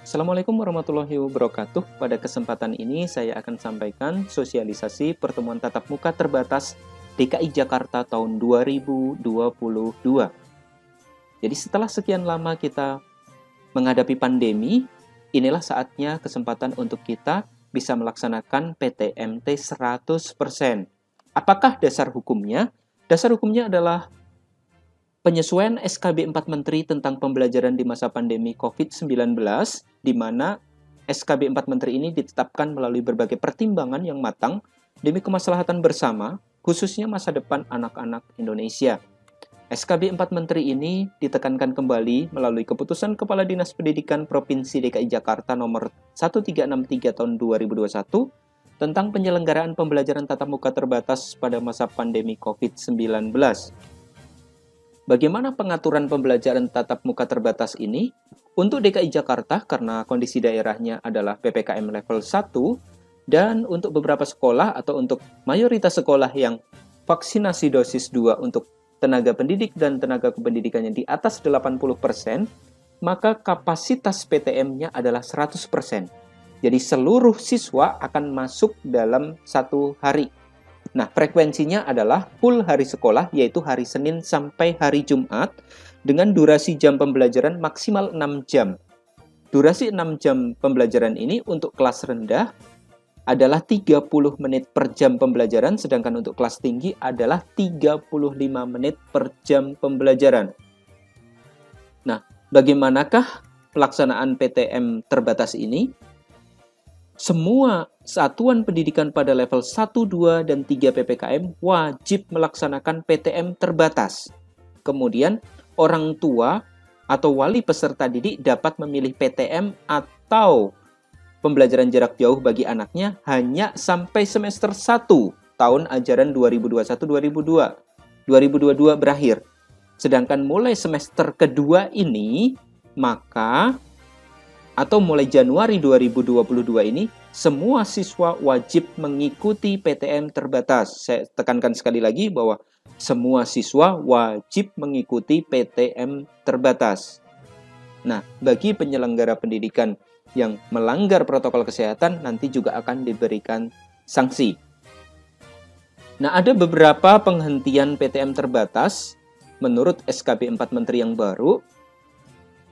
Assalamualaikum warahmatullahi wabarakatuh. Pada kesempatan ini saya akan sampaikan sosialisasi pertemuan tatap muka terbatas DKI Jakarta tahun 2022. Jadi setelah sekian lama kita menghadapi pandemi, inilah saatnya kesempatan untuk kita bisa melaksanakan PTMT 100%. Apakah dasar hukumnya? Dasar hukumnya adalah penyesuaian SKB 4 Menteri tentang pembelajaran di masa pandemi COVID-19, di mana SKB 4 Menteri ini ditetapkan melalui berbagai pertimbangan yang matang demi kemaslahatan bersama, khususnya masa depan anak-anak Indonesia. SKB 4 Menteri ini ditekankan kembali melalui keputusan Kepala Dinas Pendidikan Provinsi DKI Jakarta nomor 1363 tahun 2021 tentang penyelenggaraan pembelajaran tatap muka terbatas pada masa pandemi COVID-19. Bagaimana pengaturan pembelajaran tatap muka terbatas ini? Untuk DKI Jakarta, karena kondisi daerahnya adalah PPKM level 1, dan untuk beberapa sekolah atau untuk mayoritas sekolah yang vaksinasi dosis 2 untuk tenaga pendidik dan tenaga kependidikannya di atas 80%, maka kapasitas PTM-nya adalah 100%. Jadi seluruh siswa akan masuk dalam satu hari. Nah, frekuensinya adalah full hari sekolah, yaitu hari Senin sampai hari Jumat, dengan durasi jam pembelajaran maksimal 6 jam. Durasi 6 jam pembelajaran ini untuk kelas rendah adalah 30 menit per jam pembelajaran, sedangkan untuk kelas tinggi adalah 35 menit per jam pembelajaran. Nah, bagaimanakah pelaksanaan PTM terbatas ini? Semua satuan pendidikan pada level 1, 2, dan 3 PPKM wajib melaksanakan PTM terbatas. Kemudian, orang tua atau wali peserta didik dapat memilih PTM atau pembelajaran jarak jauh bagi anaknya hanya sampai semester 1 tahun ajaran 2021-2022 berakhir. Sedangkan mulai semester kedua ini, maka atau mulai Januari 2022 ini, semua siswa wajib mengikuti PTM terbatas. Saya tekankan sekali lagi bahwa semua siswa wajib mengikuti PTM terbatas. Nah, bagi penyelenggara pendidikan yang melanggar protokol kesehatan, nanti juga akan diberikan sanksi. Nah, ada beberapa penghentian PTM terbatas menurut SKB 4 Menteri yang baru.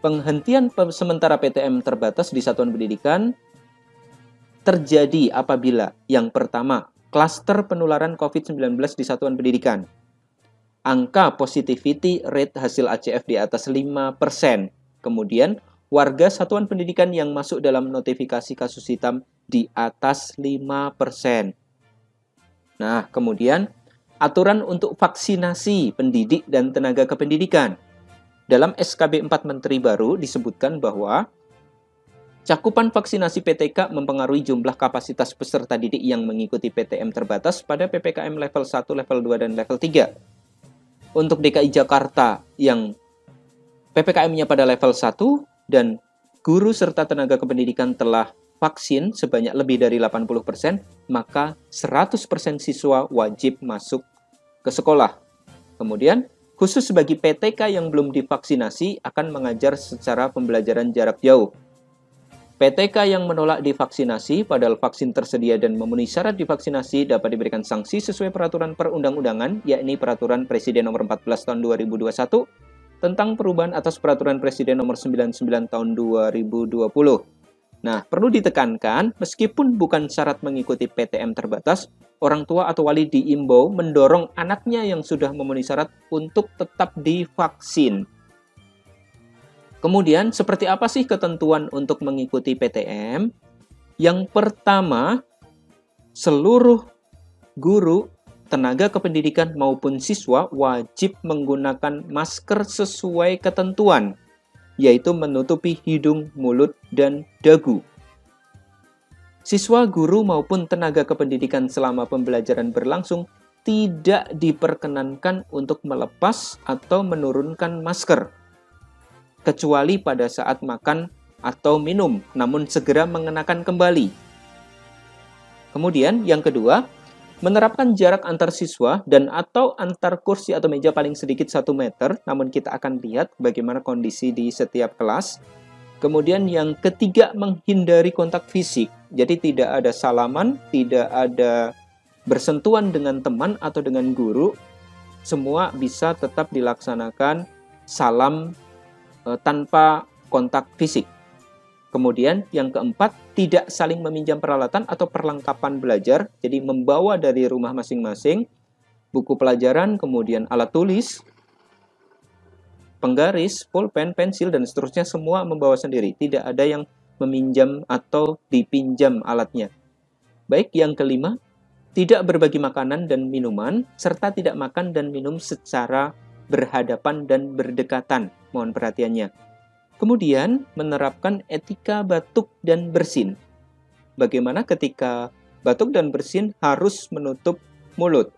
Penghentian sementara PTM terbatas di satuan pendidikan terjadi apabila yang pertama, klaster penularan COVID-19 di satuan pendidikan. Angka positivity rate hasil ACF di atas 5%. Kemudian, warga satuan pendidikan yang masuk dalam notifikasi kasus hitam di atas 5%. Nah, kemudian, aturan untuk vaksinasi pendidik dan tenaga kependidikan. Dalam SKB 4 Menteri baru disebutkan bahwa cakupan vaksinasi PTK mempengaruhi jumlah kapasitas peserta didik yang mengikuti PTM terbatas pada PPKM level 1, level 2, dan level 3. Untuk DKI Jakarta yang PPKM-nya pada level 1 dan guru serta tenaga kependidikan telah vaksin sebanyak lebih dari 80%, maka 100% siswa wajib masuk ke sekolah. Kemudian, khusus bagi PTK yang belum divaksinasi akan mengajar secara pembelajaran jarak jauh. PTK yang menolak divaksinasi padahal vaksin tersedia dan memenuhi syarat divaksinasi dapat diberikan sanksi sesuai peraturan perundang-undangan, yakni Peraturan Presiden Nomor 14 Tahun 2021 tentang perubahan atas Peraturan Presiden Nomor 99 Tahun 2020. Nah, perlu ditekankan, meskipun bukan syarat mengikuti PTM terbatas, orang tua atau wali diimbau mendorong anaknya yang sudah memenuhi syarat untuk tetap divaksin. Kemudian, seperti apa sih ketentuan untuk mengikuti PTM? Yang pertama, seluruh guru, tenaga kependidikan maupun siswa wajib menggunakan masker sesuai ketentuan, yaitu menutupi hidung, mulut, dan dagu. Siswa, guru, maupun tenaga kependidikan selama pembelajaran berlangsung tidak diperkenankan untuk melepas atau menurunkan masker, kecuali pada saat makan atau minum, namun segera mengenakan kembali. Kemudian, yang kedua, menerapkan jarak antar siswa dan atau antar kursi atau meja paling sedikit 1 meter, namun kita akan lihat bagaimana kondisi di setiap kelas. Kemudian yang ketiga, menghindari kontak fisik. Jadi tidak ada salaman, tidak ada bersentuhan dengan teman atau dengan guru. Semua bisa tetap dilaksanakan salam tanpa kontak fisik. Kemudian yang keempat, tidak saling meminjam peralatan atau perlengkapan belajar. Jadi membawa dari rumah masing-masing buku pelajaran, kemudian alat tulis, penggaris, pulpen, pensil, dan seterusnya semua membawa sendiri. Tidak ada yang meminjam atau dipinjam alatnya. Baik, yang kelima, tidak berbagi makanan dan minuman, serta tidak makan dan minum secara berhadapan dan berdekatan. Mohon perhatiannya. Kemudian, menerapkan etika batuk dan bersin. Bagaimana ketika batuk dan bersin harus menutup mulut.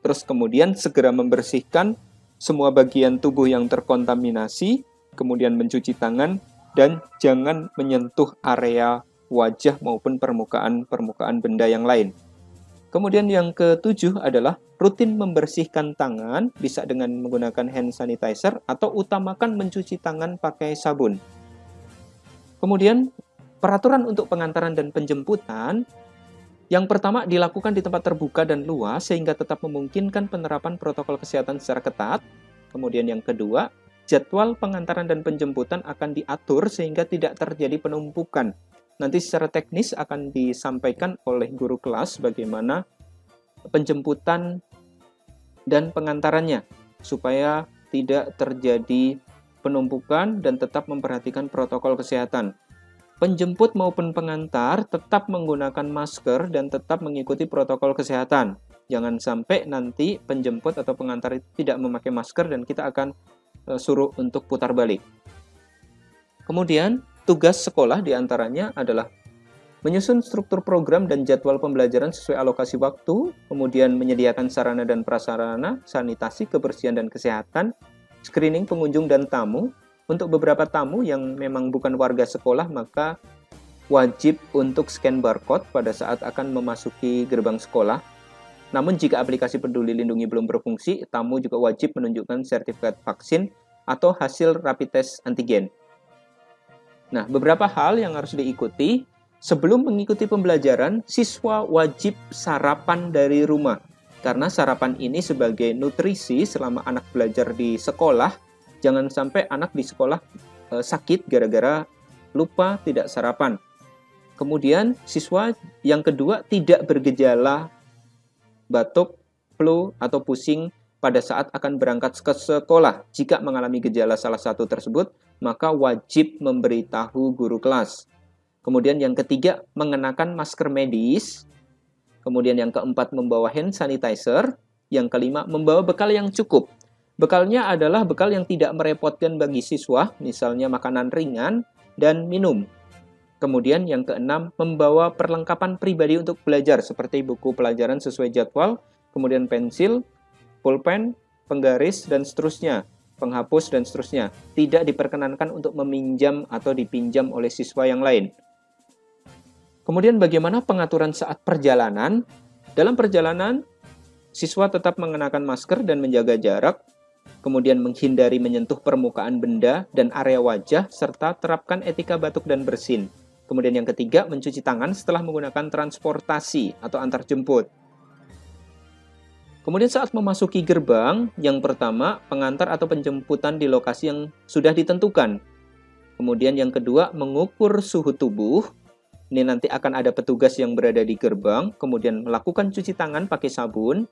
Terus kemudian segera membersihkan semua bagian tubuh yang terkontaminasi, kemudian mencuci tangan, dan jangan menyentuh area wajah maupun permukaan benda yang lain. Kemudian yang ketujuh adalah rutin membersihkan tangan, bisa dengan menggunakan hand sanitizer atau utamakan mencuci tangan pakai sabun. Kemudian peraturan untuk pengantaran dan penjemputan, yang pertama dilakukan di tempat terbuka dan luas sehingga tetap memungkinkan penerapan protokol kesehatan secara ketat. Kemudian yang kedua, jadwal pengantaran dan penjemputan akan diatur sehingga tidak terjadi penumpukan. Nanti secara teknis akan disampaikan oleh guru kelas bagaimana penjemputan dan pengantarannya supaya tidak terjadi penumpukan dan tetap memperhatikan protokol kesehatan. Penjemput maupun pengantar tetap menggunakan masker dan tetap mengikuti protokol kesehatan. Jangan sampai nanti penjemput atau pengantar itu tidak memakai masker dan kita akan suruh untuk putar balik. Kemudian, tugas sekolah diantaranya adalah menyusun struktur program dan jadwal pembelajaran sesuai alokasi waktu, kemudian menyediakan sarana dan prasarana, sanitasi, kebersihan dan kesehatan, screening pengunjung dan tamu. Untuk beberapa tamu yang memang bukan warga sekolah, maka wajib untuk scan barcode pada saat akan memasuki gerbang sekolah. Namun jika aplikasi Peduli Lindungi belum berfungsi, tamu juga wajib menunjukkan sertifikat vaksin atau hasil rapid test antigen. Nah, beberapa hal yang harus diikuti. Sebelum mengikuti pembelajaran, siswa wajib sarapan dari rumah. Karena sarapan ini sebagai nutrisi selama anak belajar di sekolah. Jangan sampai anak di sekolah sakit gara-gara lupa tidak sarapan. Kemudian siswa yang kedua tidak bergejala batuk, flu, atau pusing pada saat akan berangkat ke sekolah. Jika mengalami gejala salah satu tersebut, maka wajib memberitahu guru kelas. Kemudian yang ketiga, mengenakan masker medis. Kemudian yang keempat, membawa hand sanitizer. Yang kelima, membawa bekal yang cukup. Bekalnya adalah bekal yang tidak merepotkan bagi siswa, misalnya makanan ringan dan minum. Kemudian yang keenam, membawa perlengkapan pribadi untuk belajar seperti buku pelajaran sesuai jadwal, kemudian pensil, pulpen, penggaris, dan seterusnya, penghapus, dan seterusnya. Tidak diperkenankan untuk meminjam atau dipinjam oleh siswa yang lain. Kemudian bagaimana pengaturan saat perjalanan? Dalam perjalanan, siswa tetap mengenakan masker dan menjaga jarak, kemudian menghindari menyentuh permukaan benda dan area wajah, serta terapkan etika batuk dan bersin. Kemudian yang ketiga, mencuci tangan setelah menggunakan transportasi atau antar jemput. Kemudian saat memasuki gerbang, yang pertama, pengantar atau penjemputan di lokasi yang sudah ditentukan. Kemudian yang kedua, mengukur suhu tubuh. Ini nanti akan ada petugas yang berada di gerbang, kemudian melakukan cuci tangan pakai sabun.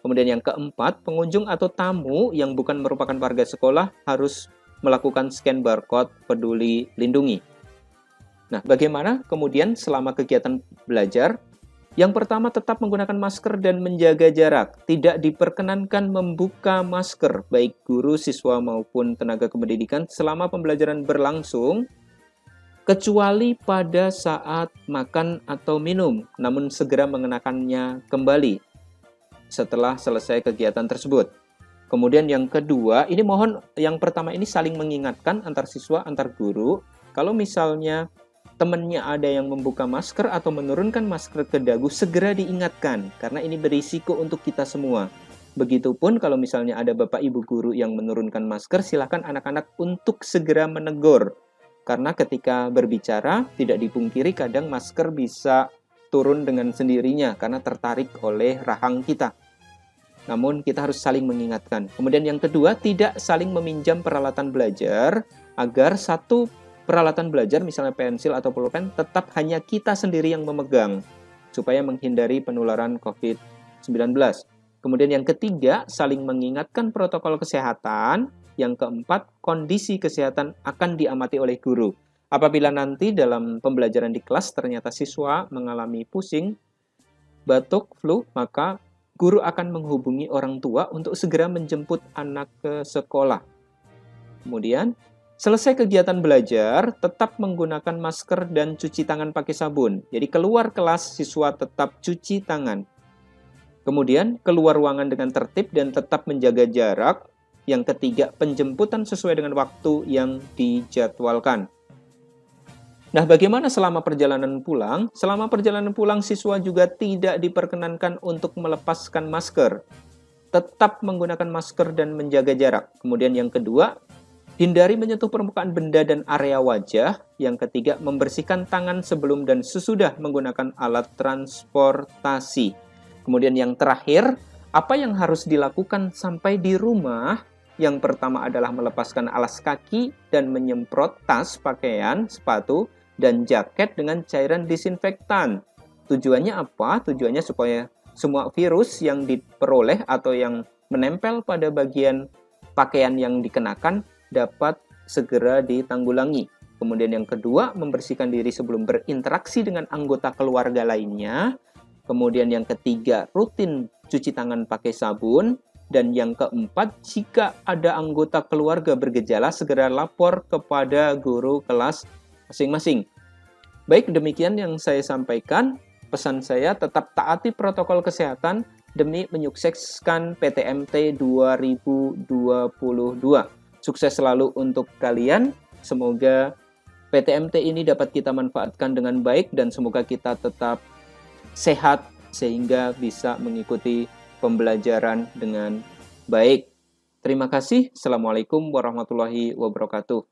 Kemudian yang keempat, pengunjung atau tamu yang bukan merupakan warga sekolah harus melakukan scan barcode Peduli Lindungi. Nah, bagaimana kemudian selama kegiatan belajar? Yang pertama, tetap menggunakan masker dan menjaga jarak. Tidak diperkenankan membuka masker, baik guru, siswa, maupun tenaga kependidikan selama pembelajaran berlangsung, kecuali pada saat makan atau minum, namun segera mengenakannya kembali setelah selesai kegiatan tersebut. Kemudian yang kedua, ini mohon yang pertama ini saling mengingatkan antar siswa, antar guru. Kalau misalnya temannya ada yang membuka masker atau menurunkan masker ke dagu, segera diingatkan, karena ini berisiko untuk kita semua. Begitupun kalau misalnya ada bapak ibu guru yang menurunkan masker, silakan anak-anak untuk segera menegur. Karena ketika berbicara, tidak dipungkiri kadang masker bisa turun dengan sendirinya karena tertarik oleh rahang kita. Namun kita harus saling mengingatkan. Kemudian yang kedua, tidak saling meminjam peralatan belajar agar satu peralatan belajar, misalnya pensil atau pulpen, tetap hanya kita sendiri yang memegang supaya menghindari penularan COVID-19. Kemudian yang ketiga, saling mengingatkan protokol kesehatan. Yang keempat, kondisi kesehatan akan diamati oleh guru. Apabila nanti dalam pembelajaran di kelas ternyata siswa mengalami pusing, batuk, flu, maka guru akan menghubungi orang tua untuk segera menjemput anak ke sekolah. Kemudian, selesai kegiatan belajar, tetap menggunakan masker dan cuci tangan pakai sabun. Jadi keluar kelas, siswa tetap cuci tangan. Kemudian, keluar ruangan dengan tertib dan tetap menjaga jarak. Yang ketiga, penjemputan sesuai dengan waktu yang dijadwalkan. Nah, bagaimana selama perjalanan pulang? Selama perjalanan pulang, siswa juga tidak diperkenankan untuk melepaskan masker. Tetap menggunakan masker dan menjaga jarak. Kemudian yang kedua, hindari menyentuh permukaan benda dan area wajah. Yang ketiga, membersihkan tangan sebelum dan sesudah menggunakan alat transportasi. Kemudian yang terakhir, apa yang harus dilakukan sampai di rumah? Yang pertama adalah melepaskan alas kaki dan menyemprot tas, pakaian, sepatu, dan jaket dengan cairan disinfektan. Tujuannya apa? Tujuannya supaya semua virus yang diperoleh atau yang menempel pada bagian pakaian yang dikenakan dapat segera ditanggulangi. Kemudian yang kedua, membersihkan diri sebelum berinteraksi dengan anggota keluarga lainnya. Kemudian yang ketiga, rutin cuci tangan pakai sabun. Dan yang keempat, jika ada anggota keluarga bergejala, segera lapor kepada guru kelas masing-masing. Baik, demikian yang saya sampaikan. Pesan saya, tetap taati protokol kesehatan demi menyukseskan PTMT 2022. Sukses selalu untuk kalian. Semoga PTMT ini dapat kita manfaatkan dengan baik dan semoga kita tetap sehat sehingga bisa mengikuti pembelajaran dengan baik. Terima kasih. Assalamualaikum warahmatullahi wabarakatuh.